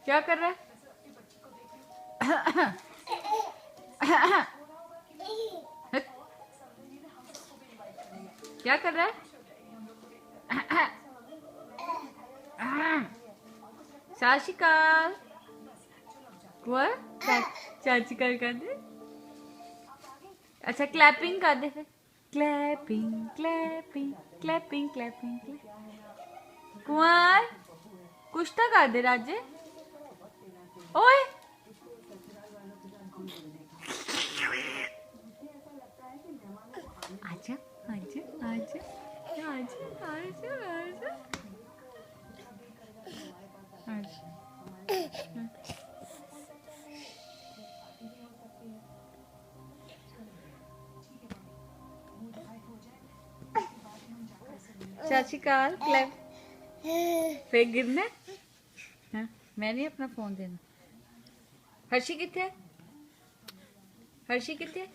क्या कर रहा है? क्या कर रहा है? साशिकाल हुआ? चाचिकाल कर दे। अच्छा क्लैपिंग कर दे फिर। Clapping clapping clapping clapping. Kunwar कुछ तो कर दे राजे। ओए आजा आजा आजा आजा आजा आजा आजा। चाची काल क्लैप फिर गिरना। हाँ मैं नहीं अपना फोन देना। हर्षी कितने? हर्षी कितने?